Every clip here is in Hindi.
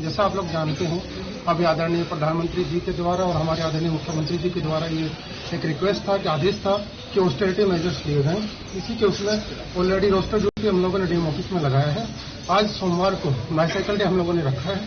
जैसा आप लोग जानते हैं, अभी आदरणीय प्रधानमंत्री जी के द्वारा और हमारे आदरणीय मुख्यमंत्री जी के द्वारा ये एक रिक्वेस्ट था कि आदेश था कि ऑस्टेरिटी मेजर्स लिए जाएं। इसी के उसमें ऑलरेडी रोस्टर ड्यूटी हम लोगों ने डीएम ऑफिस में लगाया है। आज सोमवार को बाइसाइकिल डे हम लोगों ने रखा है,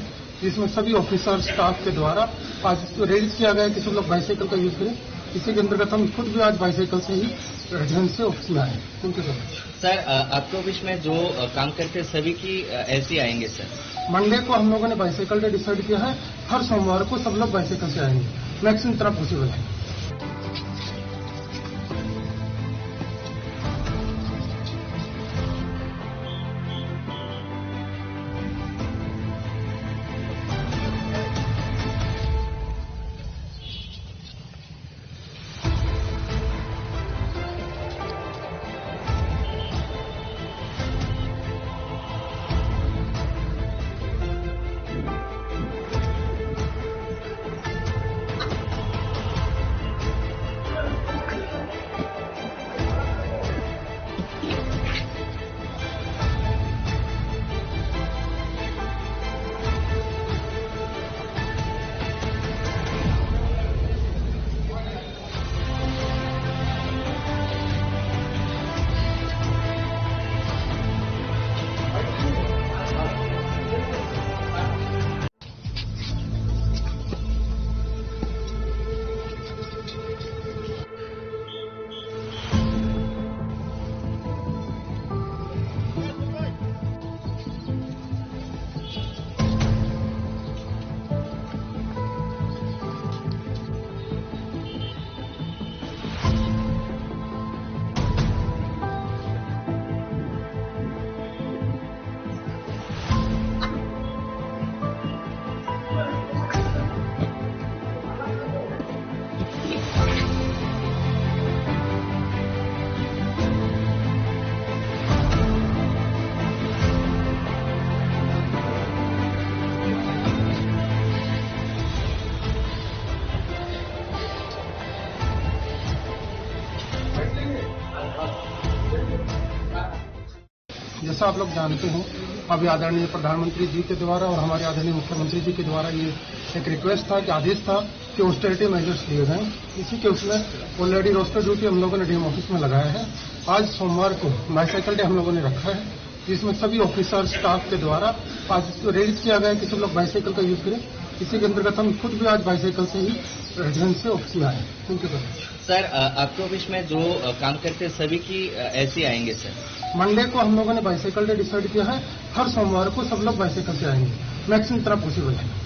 जिसमें सभी ऑफिसर स्टाफ के द्वारा आज रेडी किया गया कि सब लोग बाइसाइकिल का यूज करें। इसी के अंतर्गत हम खुद भी आज बाइसाइकिल से ही रेजिडेंस से ऑफिस में आए। Thank you sir. आपके ऑफिस में जो काम करते सभी की ऐसे आएंगे सर? मंडे को हम लोगों ने बाइसाइकिल डे डिसाइड किया है। हर सोमवार को सब लोग बाइसाइकिल से आएंगे, मैक्सिमम तरह पॉसिबल है। जैसा आप लोग जानते हैं, अभी आदरणीय प्रधानमंत्री जी के द्वारा और हमारे आदरणीय मुख्यमंत्री जी के द्वारा ये एक रिक्वेस्ट था कि आदेश था कि ऑस्टेरिटी मेजर्स लिए जाएं। इसी के उसमें ऑलरेडी रोस्टर ड्यूटी हम लोगों ने डीएम ऑफिस में लगाया है। आज सोमवार को बाइसाइकिल डे हम लोगों ने रखा है, जिसमें सभी ऑफिसर स्टाफ के द्वारा आज रेडी किया गया कि सब लोग बाइसाइकिल का यूज करें। इसी के अंतर्गत हम खुद भी आज बाइसाइकिल से ही रेजिडेंस से ऑफिस में आए। Thank you sir. आपके ऑफिस में जो काम करते सभी की ऐसे आएंगे सर? मंडे को हम लोगों ने बाइसाइकिल डे डिसाइड किया है। हर सोमवार को सब लोग बाइसाइकिल से आएंगे, मैक्सिमम तरह पॉसिबल है।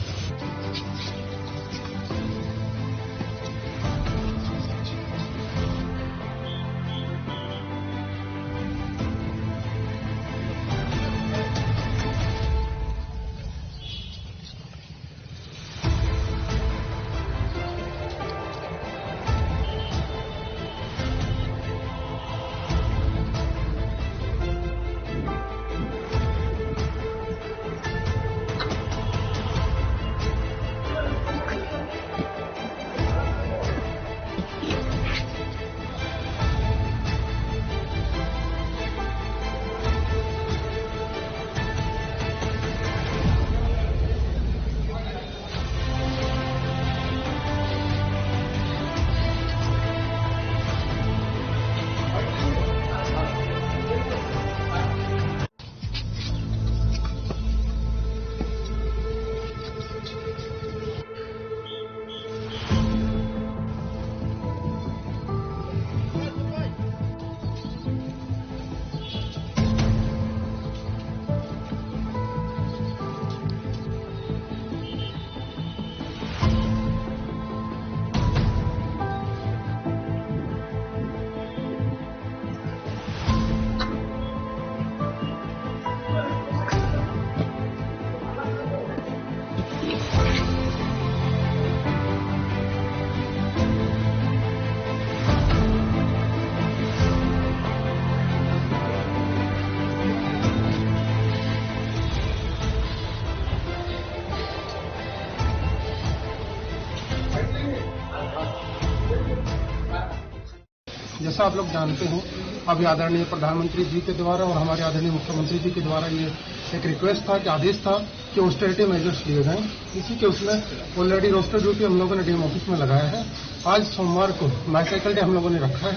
जैसा आप लोग जानते हैं, अभी आदरणीय प्रधानमंत्री जी के द्वारा और हमारे आदरणीय मुख्यमंत्री जी के द्वारा ये एक रिक्वेस्ट था कि आदेश था कि ऑस्टेरिटी मेजर्स लिए गए। इसी के उसमें ऑलरेडी रोस्टर ड्यूटी हम लोगों ने डीएम ऑफिस में लगाया है। आज सोमवार को बाईसाइकिल डे हम लोगों ने रखा है,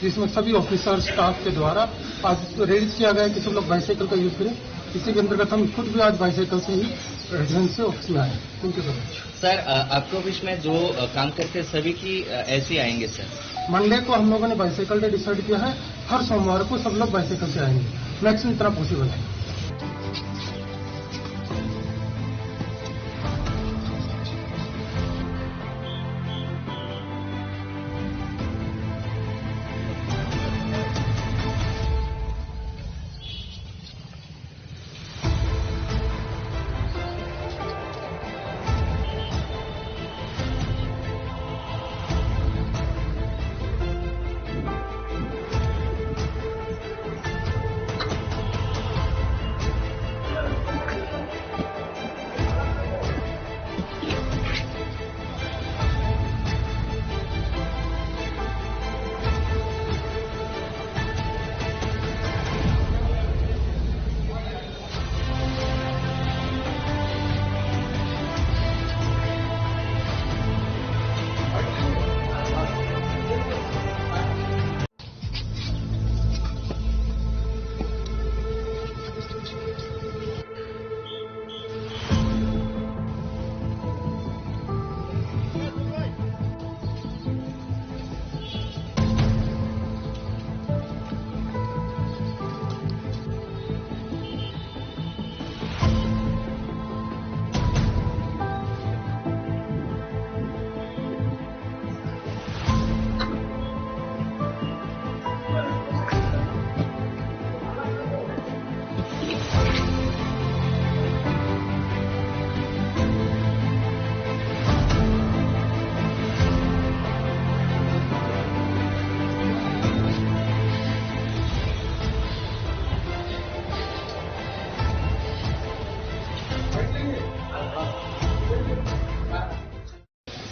जिसमें सभी ऑफिसर स्टाफ के द्वारा आज रेज किया गया कि सब लोग बाईसाइकिल का यूज करें। इसी के अंतर्गत हम खुद भी आज बाईसाइकिल से ही रेजिडेंस से ऑफिस में आए। Thank you so much. Sir, आपके ऑफिस में जो काम करते हैं सभी की ऐसे आएंगे सर? मंडे को हम लोगों ने बाईसाइकिल डे डिसाइड किया है। हर सोमवार को सब लोग बाईसाइकिल से आएंगे, मैक्सिमम जितना पॉसिबल है।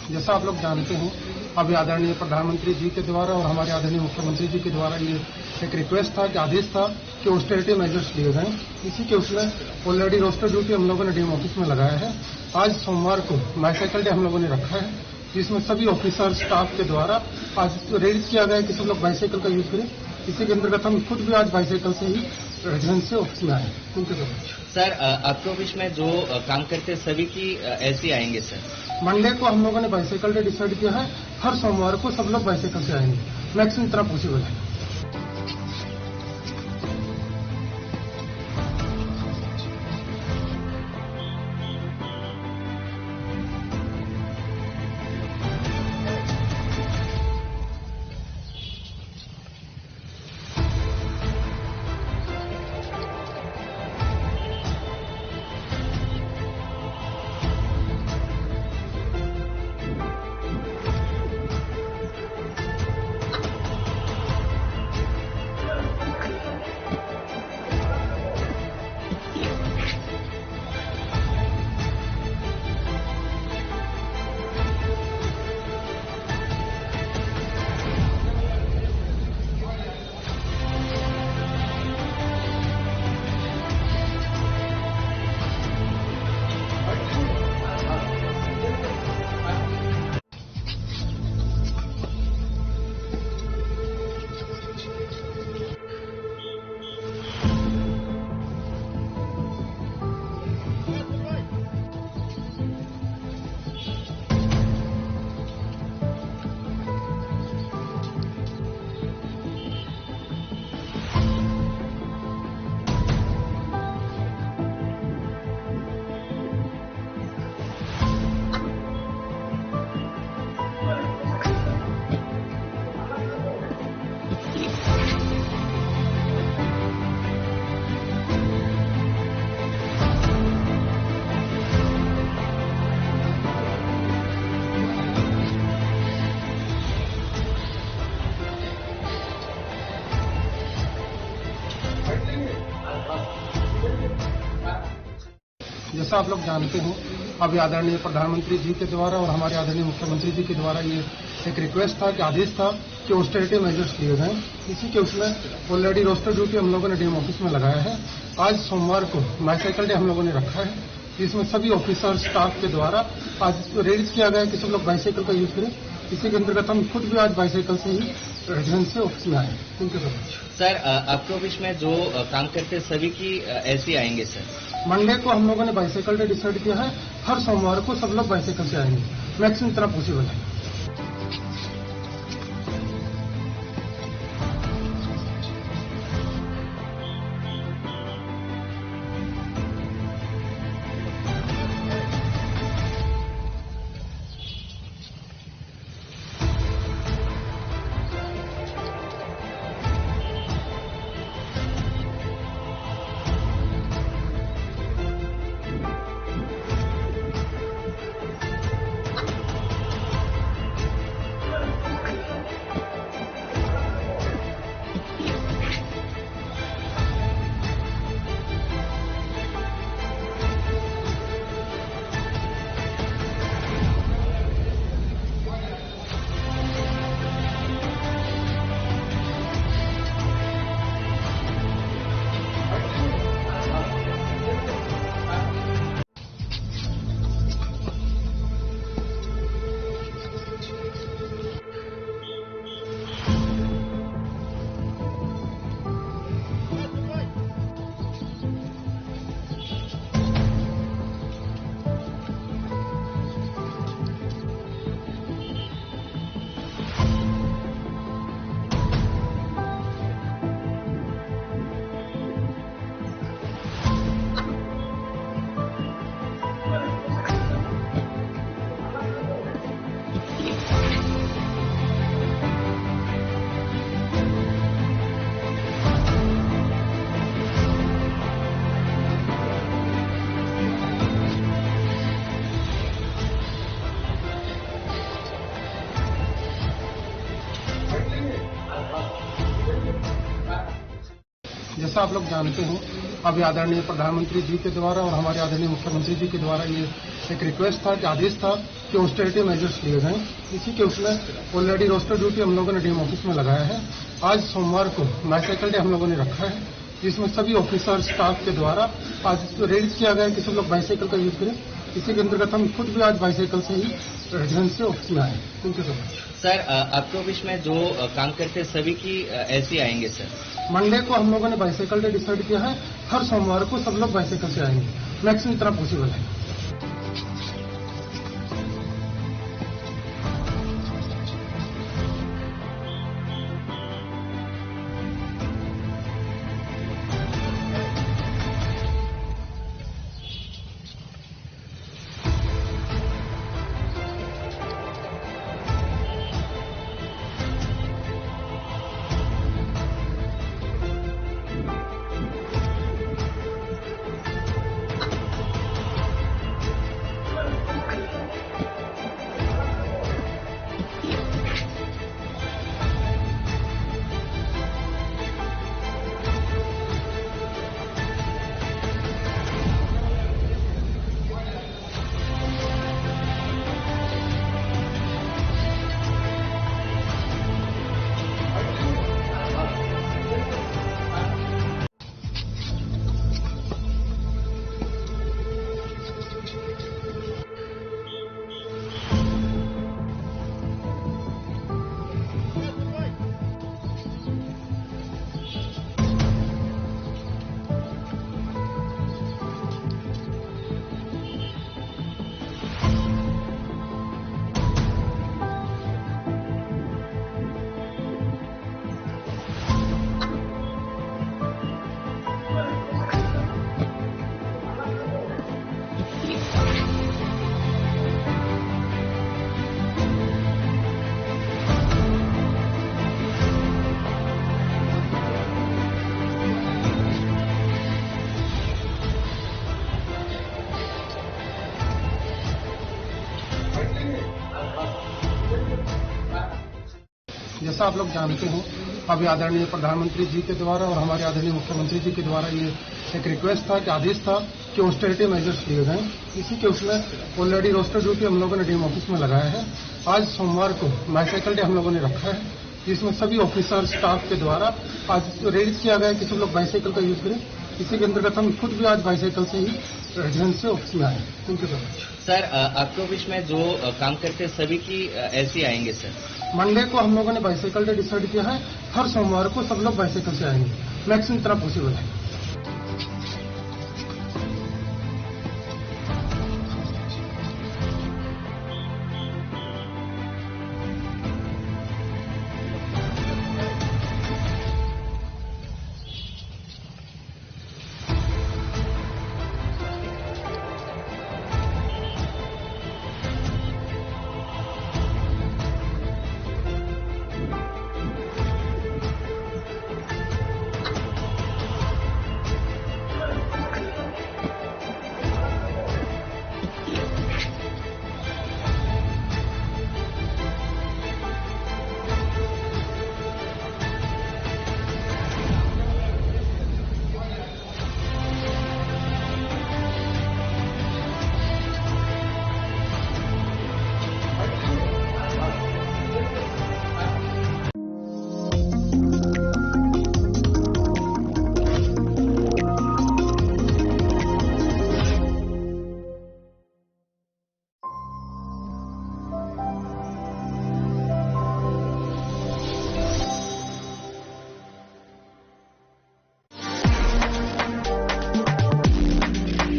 जैसा आप लोग जानते हैं, अभी आदरणीय प्रधानमंत्री जी के द्वारा और हमारे आदरणीय मुख्यमंत्री जी के द्वारा ये एक रिक्वेस्ट था कि आदेश था कि ऑस्टेरिटी मेजर्स लिए गए। इसी के उसमें ऑलरेडी रोस्टर ड्यूटी हम लोगों ने डीएम ऑफिस में लगाया है। आज सोमवार को बाईसाइकिल डे हम लोगों ने रखा है, जिसमें सभी ऑफिसर स्टाफ के द्वारा आज रेज किया गया कि सब लोग बाईसाइकिल का यूज करें। इसी के अंतर्गत हम खुद भी आज बाईसाइकिल से ही रेजिडेंस से ऑफिस में आए। Thank you so much. Sir, आपके ऑफिस में जो काम करते हैं सभी की ऐसे आएंगे सर? मंडे को हम लोगों ने बाईसाइकिल डे डिसाइड किया है। हर सोमवार को सब लोग बाईसाइकिल से आएंगे, मैक्सिमम जितना पॉसिबल है। जैसा आप लोग जानते हैं, अभी आदरणीय प्रधानमंत्री जी के द्वारा और हमारे आदरणीय मुख्यमंत्री जी के द्वारा ये एक रिक्वेस्ट था कि आदेश था कि ऑस्टेरिटी मेजर्स लिए गए। इसी के उसमें ऑलरेडी रोस्टर ड्यूटी हम लोगों ने डीएम ऑफिस में लगाया है। आज सोमवार को बाईसाइकिल डे हम लोगों ने रखा है, जिसमें सभी ऑफिसर स्टाफ के द्वारा आज रेड किया गया कि सब लोग बाइसाइकिल का यूज करें। इसी के अंतर्गत हम खुद भी आज बाइसाइकिल से ही रेजिडेंस से ऑफिस में आए। Thank you so much. Sir, आपके ऑफिस में जो काम करते हैं सभी की ऐसे आएंगे सर? मंडे को हम लोगों ने बाइसाइकिल डे डिसाइड किया है। हर सोमवार को सब लोग बाइसाइकिल से आएंगे, मैक्सिमम जितना पॉसिबल है। जैसा आप लोग जानते हैं, अभी आदरणीय प्रधानमंत्री जी के द्वारा और हमारे आदरणीय मुख्यमंत्री जी के द्वारा ये एक रिक्वेस्ट था कि आदेश था कि ऑस्टेरिटी मेजर्स लिए जाएं। इसी के उसमें ऑलरेडी रोस्टर ड्यूटी हम लोगों ने डीएम ऑफिस में लगाया है। आज सोमवार को बाइसाइकिल डे हम लोगों ने रखा है, जिसमें सभी ऑफिसर स्टाफ के द्वारा आज रेड किया गया कि सब लोग बाइसाइकिल का यूज करें। इसी के अंतर्गत हम खुद भी आज बाइसाइकिल से ही रेजिडेंस से ऑफिस में आए। Thank you so much. Sir, आपके ऑफिस में जो काम करते हैं सभी की ऐसे आएंगे सर? मंडे को हम लोगों ने बाइसाइकिल डे डिसाइड किया है। हर सोमवार को सब लोग बाइसाइकिल से आएंगे, मैक्सिमम जितना पॉसिबल है। जैसा आप लोग जानते हैं, अभी आदरणीय प्रधानमंत्री जी के द्वारा और हमारे आदरणीय मुख्यमंत्री जी के द्वारा ये एक रिक्वेस्ट था कि आदेश था कि ऑस्टेरिटी मेजर्स लिए जाएं। इसी के उसमें ऑलरेडी रोस्टर ड्यूटी हम लोगों ने डीएम ऑफिस में लगाया है। आज सोमवार को बाइसाइकिल डे हम लोगों ने रखा है, जिसमें सभी ऑफिसर स्टाफ के द्वारा आज रेड किया गया कि सब लोग बाइसाइकिल का यूज करें। इसी के अंतर्गत हम खुद भी आज बाईसाइकिल से ही रेजिडेंस से ऑफिस में आए। Thank you so much. Sir, आपके ऑफिस में जो काम करते हैं सभी की ऐसे आएंगे सर? मंडे को हम लोगों ने बाईसाइकिल डे डिसाइड किया है। हर सोमवार को सब लोग बाईसाइकिल से आएंगे, मैक्सिमम इतना पॉसिबल है।